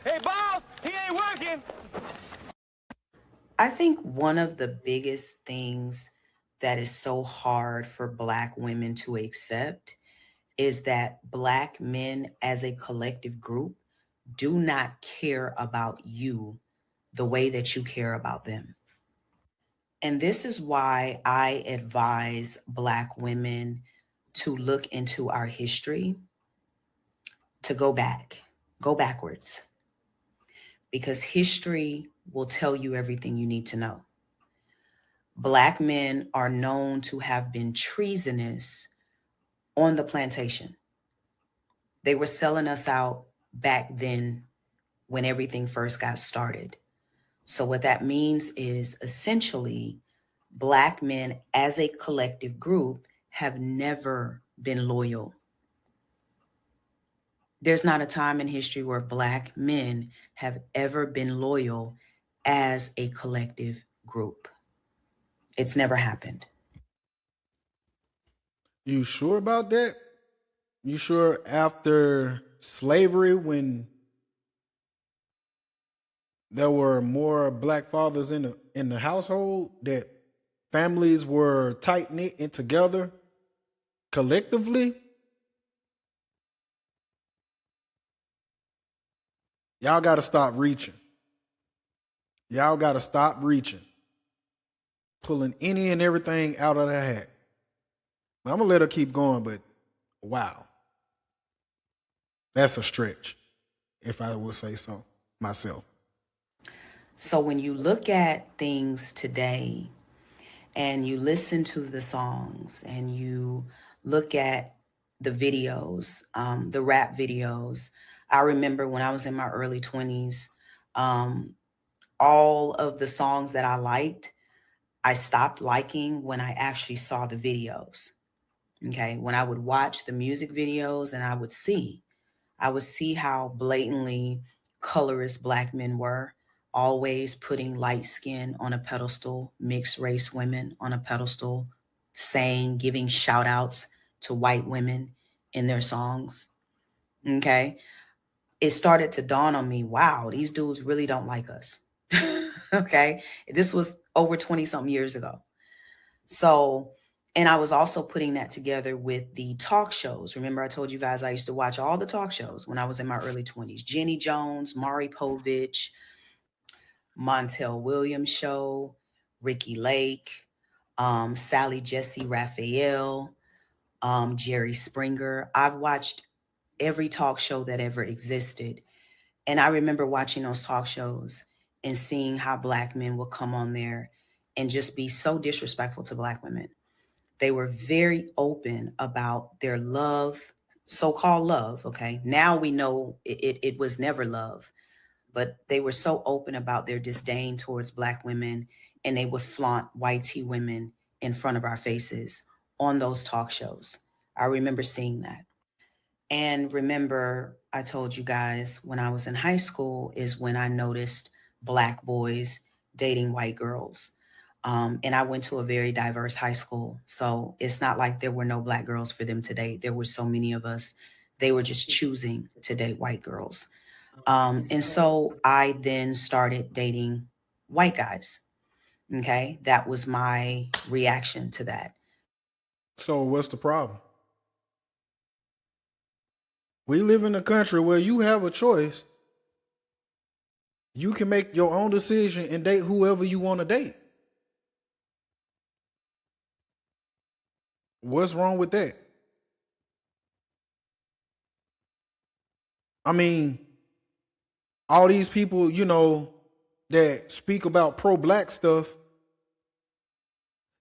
Hey, boss, he ain't working. I think one of the biggest things that is so hard for Black women to accept is that Black men as a collective group do not care about you the way that you care about them. And this is why I advise Black women to look into our history, to go backwards, because history will tell you everything you need to know. Black men are known to have been treasonous on the plantation. They were selling us out back then when everything first got started. So, what that means is essentially, Black men as a collective group have never been loyal. There's not a time in history where Black men have ever been loyal as a collective group. It's never happened. You sure about that? You sure after slavery, when there were more black fathers in the household, that families were tight knit and together collectively? Y'all got to stop reaching. Y'all got to stop reaching, pulling any and everything out of the hat. I'm gonna let her keep going, but wow, that's a stretch, if I would say so myself. So, when you look at things today and you listen to the songs and you look at the videos, the rap videos, I remember when I was in my early 20s, um, all of the songs that I liked, I stopped liking when I actually saw the videos. Okay. When I would watch the music videos and I would see how blatantly colorist Black men were, always putting light skin on a pedestal, mixed race women on a pedestal, saying, giving shout outs to white women in their songs. Okay. It started to dawn on me, wow, these dudes really don't like us. Okay. This was over 20 something years ago. So, and I was also putting that together with the talk shows. Remember, I told you guys I used to watch all the talk shows when I was in my early 20s. Jenny Jones, Maury Povich, Montel Williams show, Ricky Lake, Sally Jesse Raphael, Jerry Springer. I've watched every talk show that ever existed. And I remember watching those talk shows and seeing how Black men would come on there and just be so disrespectful to Black women. They were very open about their love, so called love. Okay. Now we know it was never love, but they were so open about their disdain towards Black women, and they would flaunt white T women in front of our faces on those talk shows. I remember seeing that. And remember, I told you guys when I was in high school is when I noticed Black boys dating white girls. And I went to a very diverse high school. So it's not like there were no Black girls for them to date. There were so many of us. They were just choosing to date white girls. And so I then started dating white guys. Okay. That was my reaction to that. So what's the problem? We live in a country where you have a choice. You can make your own decision and date whoever you want to date. What's wrong with that? I mean, all these people, that speak about pro-black stuff,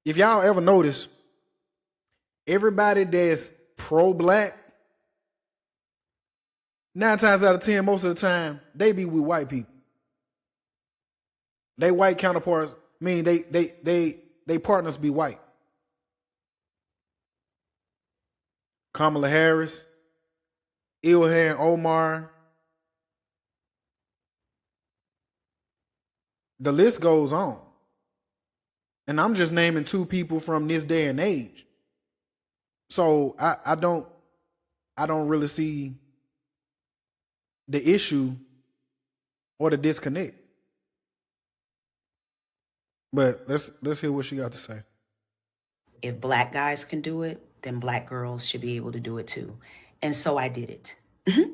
if y'all ever notice, everybody that's pro-black, 9 times out of 10, most of the time, they be with white people. They white counterparts, mean they partners be white. Kamala Harris, Ilhan Omar, the list goes on. And I'm just naming 2 people from this day and age. So I don't, really see the issue or the disconnect. But let's hear what she got to say. If black guys can do it, then black girls should be able to do it too. And so I did it.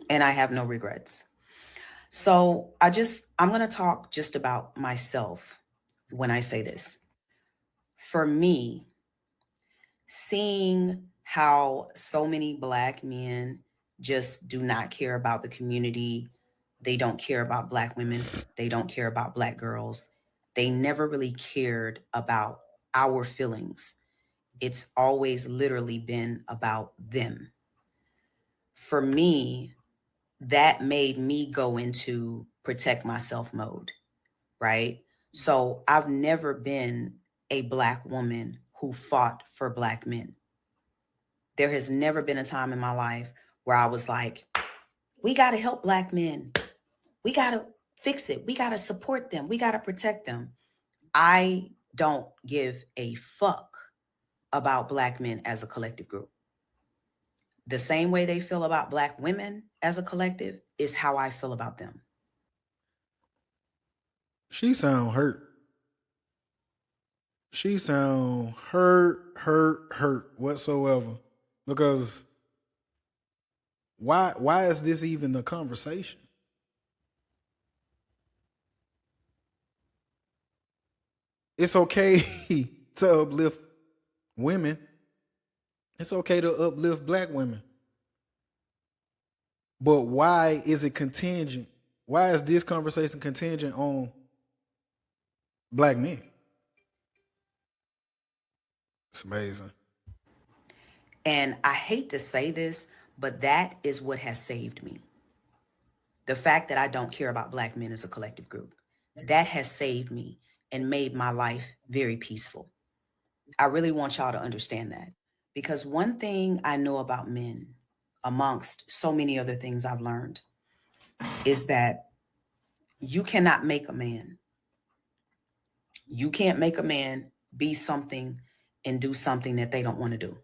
And I have no regrets. So I'm going to talk just about myself when I say this. For me, seeing how so many black men just do not care about the community, they don't care about black women, they don't care about black girls. They never really cared about our feelings. It's always literally been about them. For me, that made me go into protect myself mode, right? So I've never been a black woman who fought for black men. There has never been a time in my life where I was like, we got to help black men. We got to fix it. We got to support them. We got to protect them. I don't give a fuck about black men as a collective group. The same way they feel about black women as a collective is how I feel about them. She sound hurt. She sound hurt whatsoever. Because why is this even a conversation? It's okay to uplift women. It's okay to uplift black women. But why is it contingent? Why is this conversation contingent on black men? It's amazing. And I hate to say this, but that is what has saved me. The fact that I don't care about black men as a collective group, that has saved me and made my life very peaceful. I really want y'all to understand that. Because one thing I know about men, amongst so many other things I've learned, is that you cannot make a man. You can't make a man be something and do something that they don't want to do.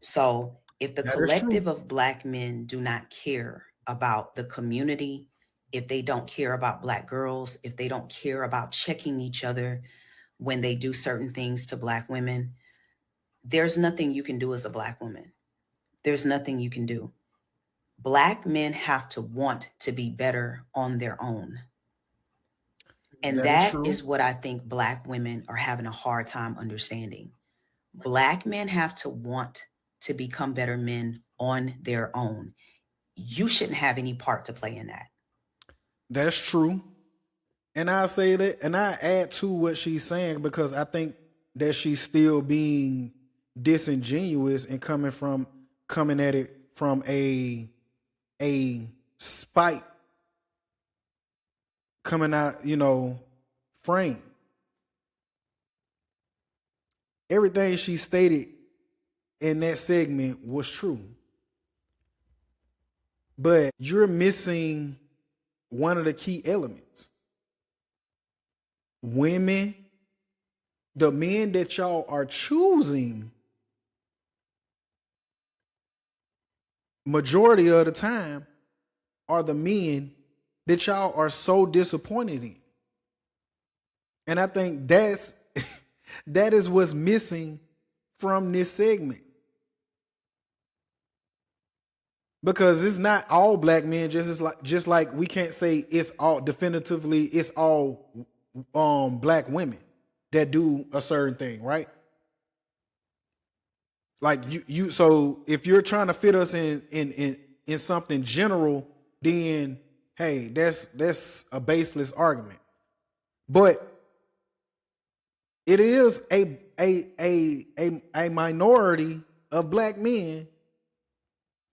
So if the That is true. collective of black men do not care about the community, if they don't care about black girls, if they don't care about checking each other when they do certain things to black women, there's nothing you can do as a black woman. There's nothing you can do. Black men have to want to be better on their own. And That is that true. is what I think black women are having a hard time understanding. Black men have to want to become better men on their own. You shouldn't have any part to play in that. That's true. And I say that, and I add to what she's saying because I think that she's still being disingenuous and coming at it from a spite coming out, frame. Everything she stated in that segment was true. But you're missing one of the key elements. Women, the men that y'all are choosing, majority of the time, are the men that y'all are so disappointed in. And I think that is what's missing from this segment. Because it's not all black men, just like we can't say it's all definitively it's all black women that do a certain thing, right? Like you so if you're trying to fit us in something general, then hey, that's a baseless argument. But it is a minority of black men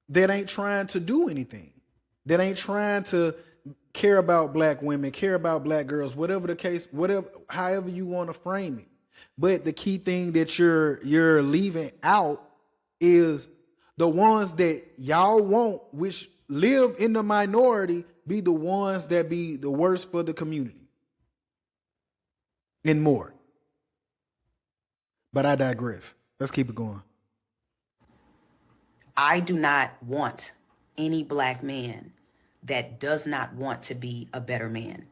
that ain't trying to do anything, that ain't trying to care about black women, care about black girls, whatever the case, however you want to frame it. But the key thing that you're leaving out is the ones that y'all want, which live in the minority, be the ones that be the worst for the community and more. But I digress. Let's keep it going. I do not want any black man that does not want to be a better man.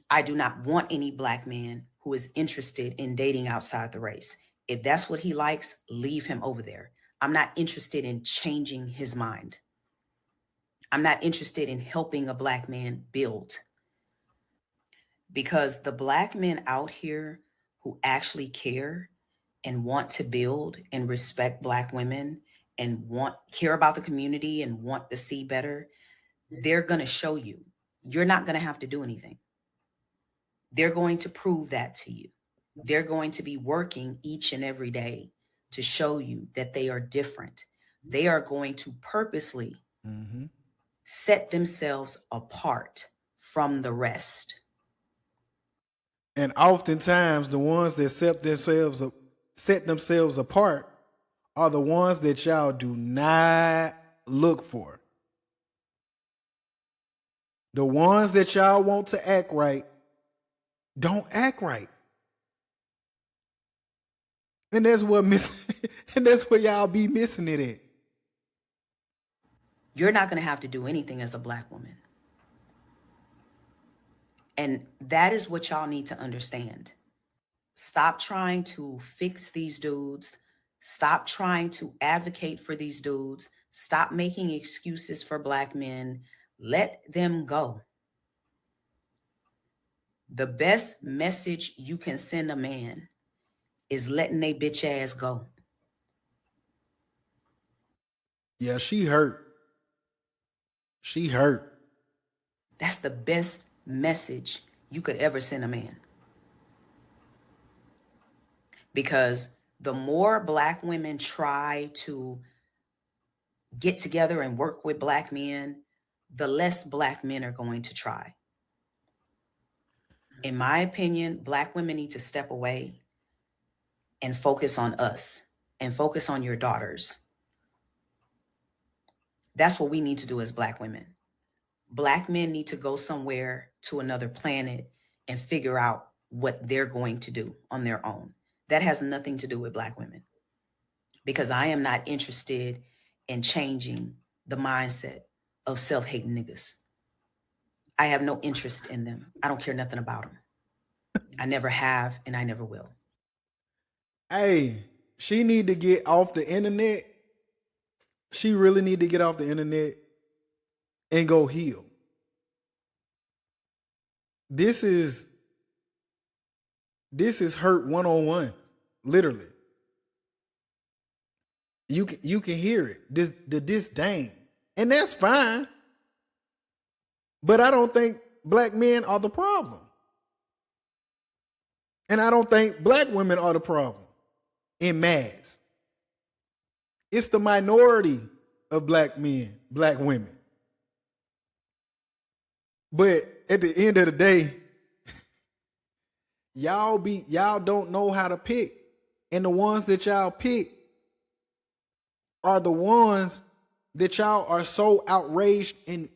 I do not want any black man who is interested in dating outside the race. If that's what he likes, leave him over there. I'm not interested in changing his mind. I'm not interested in helping a black man build, because the black men out here who actually care and want to build and respect black women and care about the community and want to see better, they're going to show you. You're not going to have to do anything. They're going to prove that to you. They're going to be working each and every day to show you that they are different. They are going to purposely set themselves apart from the rest. And oftentimes the ones that set themselves apart are the ones that y'all do not look for. The ones that y'all want to act right don't act right. And that's what and that's where y'all be missing it at. You're not going to have to do anything as a black woman. And that is what y'all need to understand. Stop trying to fix these dudes. Stop trying to advocate for these dudes. Stop making excuses for black men. Let them go. The best message you can send a man is letting they bitch ass go. Yeah, she hurt. She hurt. That's the best message you could ever send a man. Because the more black women try to get together and work with black men, the less black men are going to try. In my opinion, black women need to step away and focus on us and focus on your daughters. That's what we need to do as black women. Black men need to go somewhere to another planet and figure out what they're going to do on their own. That has nothing to do with black women, because I am not interested in changing the mindset of self-hating niggas. I have no interest in them. I don't care nothing about them. I never have, and I never will. Hey, she need to get off the internet. She really need to get off the internet and go heal. This is hurt one-on-one, literally. You can hear it, the disdain, and that's fine. But I don't think black men are the problem, and I don't think black women are the problem in mass. It's the minority of black men, black women. But at the end of the day, y'all don't know how to pick, and the ones that y'all pick are the ones that y'all are so outraged and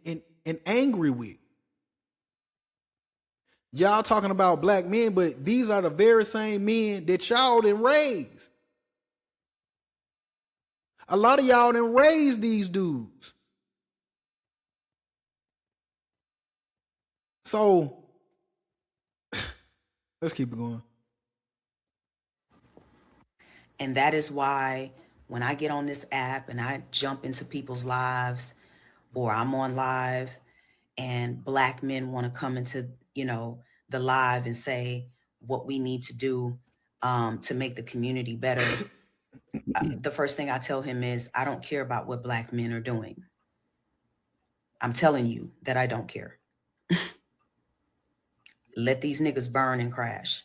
angry with. Y'all talking about black men, but these are the very same men that y'all done raised. A lot of y'all done raised these dudes. So let's keep it going. And that is why when I get on this app and I jump into people's lives, or I'm on live and black men want to come into, the live and say what we need to do to make the community better, the first thing I tell him is, I don't care about what black men are doing. I'm telling you that I don't care. Let these niggas burn and crash.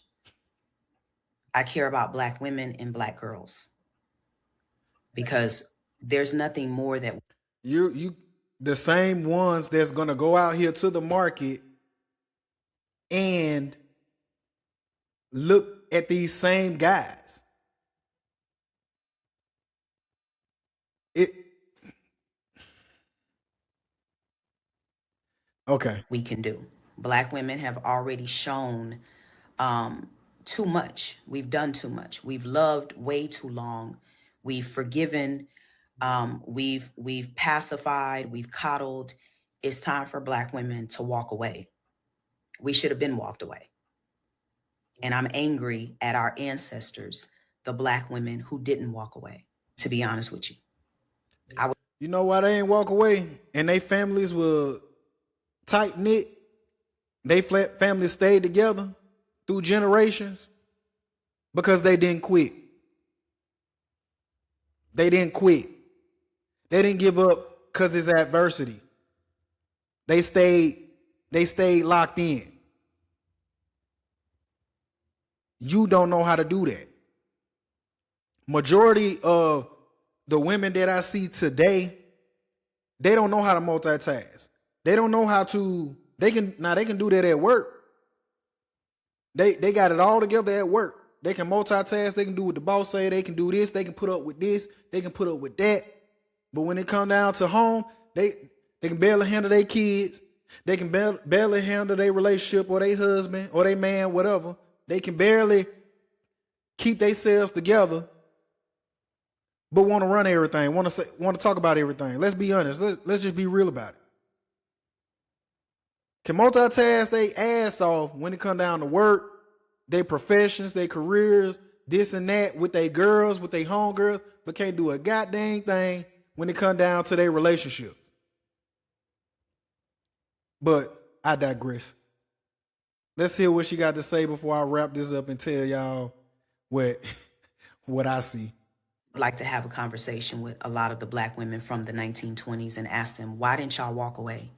I care about black women and black girls, because there's nothing more that you the same ones that's gonna go out here to the market and look at these same guys. Okay. We can do. Black women have already shown too much. We've done too much. We've loved way too long. We've forgiven. We've pacified. We've coddled, It's time for Black women to walk away. We should have been walked away. And I'm angry at our ancestors, the Black women who didn't walk away, to be honest with you. You know why they ain't walk away? And they families were tight knit. They families stayed together through generations because they didn't quit. They didn't quit. They didn't give up because it's adversity. They stayed locked in. You don't know how to do that. Majority of the women that I see today, they don't know how to multitask. They don't know how to, they can do that at work. They got it all together at work. They can multitask, they can do what the boss say, they can do this, they can put up with this, they can put up with that. But when it come down to home, they can barely handle their kids. They can barely handle their relationship or their husband or their man, whatever. They can barely keep themselves together, but want to run everything, want to talk about everything. Let's be honest. Let's just be real about it. Can multitask they ass off when it come down to work, their professions, their careers, this and that, with their girls, with their homegirls, but can't do a goddamn thing when it come down to their relationships. But I digress. Let's hear what she got to say before I wrap this up and tell y'all what I see. I'd like to have a conversation with a lot of the Black women from the 1920s and ask them, why didn't y'all walk away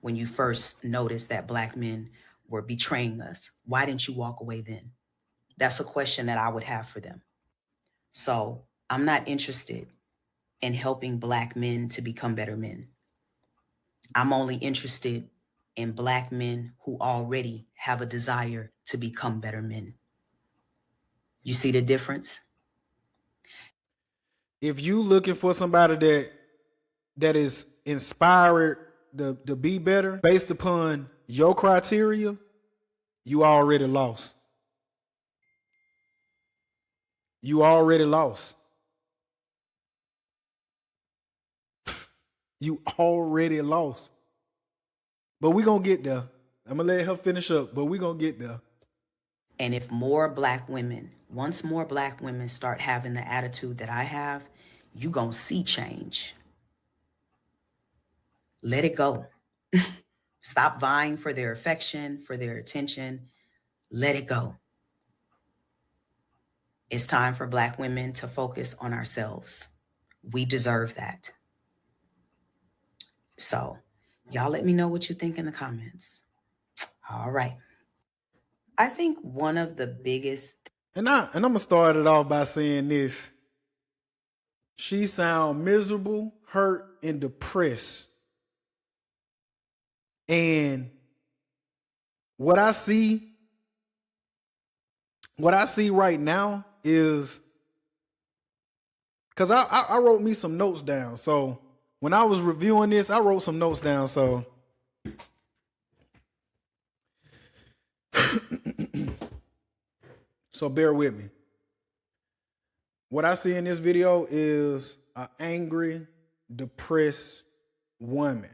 when you first noticed that Black men were betraying us? Why didn't you walk away then? That's a question that I would have for them. So I'm not interested in helping Black men to become better men. I'm only interested in Black men who already have a desire to become better men. You see the difference? If you looking for somebody that is inspired to be better based upon your criteria, you already lost. You already lost. You already lost. But we're going to get there. I'm going to let her finish up, but we're going to get there. And if more Black women, once more Black women start having the attitude that I have, you going to see change. Let it go. Stop vying for their affection, for their attention. Let it go. It's time for Black women to focus on ourselves. We deserve that. So y'all let me know what you think in the comments. All right. I think one of the biggest... And I'm going to start it off by saying this. She sound miserable, hurt, and depressed. And what I see right now is, because I wrote me some notes down. So when I was reviewing this, I wrote some notes down. So so bear with me. What I see in this video is an angry, depressed woman.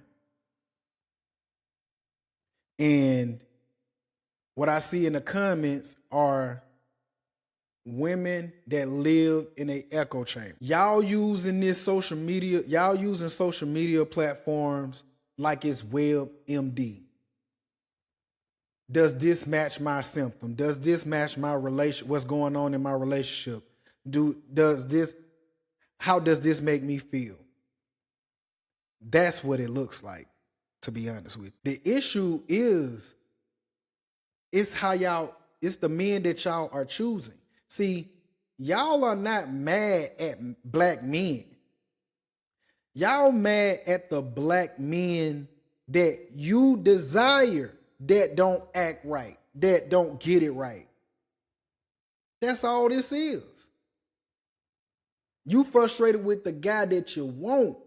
And what I see in the comments are women that live in an echo chamber. Y'all using social media platforms like it's WebMD. Does this match my symptom? Does this match my what's going on in my relationship? How does this make me feel? That's what it looks like, to be honest with you. The issue is, it's the men that y'all are choosing. See, y'all are not mad at Black men. Y'all mad at the Black men that you desire that don't act right, that don't get it right. That's all this is. You frustrated with the guy that you want.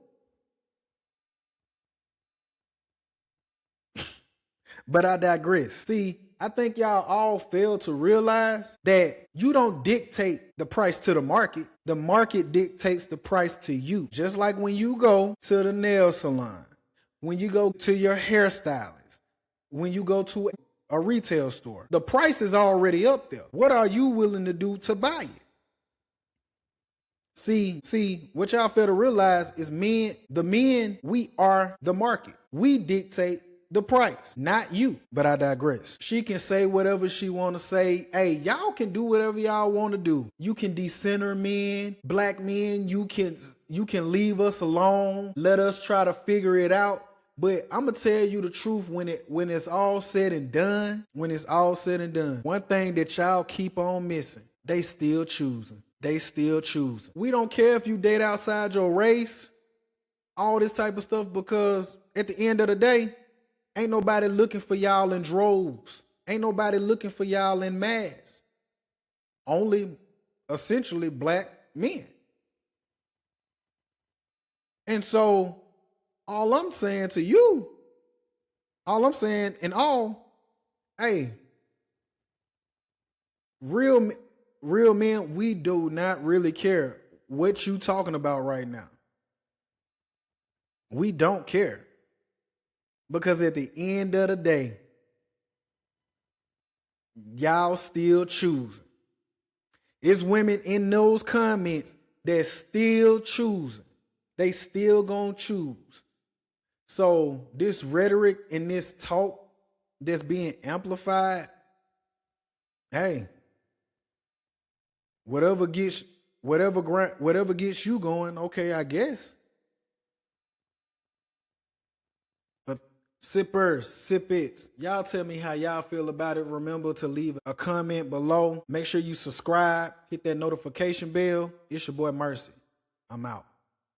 But I digress. See, I think y'all all fail to realize that you don't dictate the price to the market. The market dictates the price to you. Just like when you go to the nail salon, when you go to your hairstylist, when you go to a retail store, the price is already up there. What are you willing to do to buy it? See, what y'all fail to realize is the men, we are the market. We dictate the price, not you. But I digress. She can say whatever she want to say. Hey, y'all can do whatever y'all want to do. You can decenter men, black men. You can leave us alone. Let us try to figure it out. But I'm going to tell you the truth when it's all said and done, one thing that y'all keep on missing, they still choosing. We don't care if you date outside your race, all this type of stuff, because at the end of the day, ain't nobody looking for y'all in droves. Ain't nobody looking for y'all in mass. Only essentially black men. And so all I'm saying to you, hey, real men, we do not really care what you talking about right now. We don't care. Because at the end of the day, y'all still choosing. It's women in those comments that still choosing. They still gonna choose. So this rhetoric and this talk that's being amplified, hey, whatever gets you going, okay, I guess. But sippers, sip it. Y'all tell me how y'all feel about it. Remember to leave a comment below. Make sure you subscribe, hit that notification bell. It's your boy Mercy. I'm out.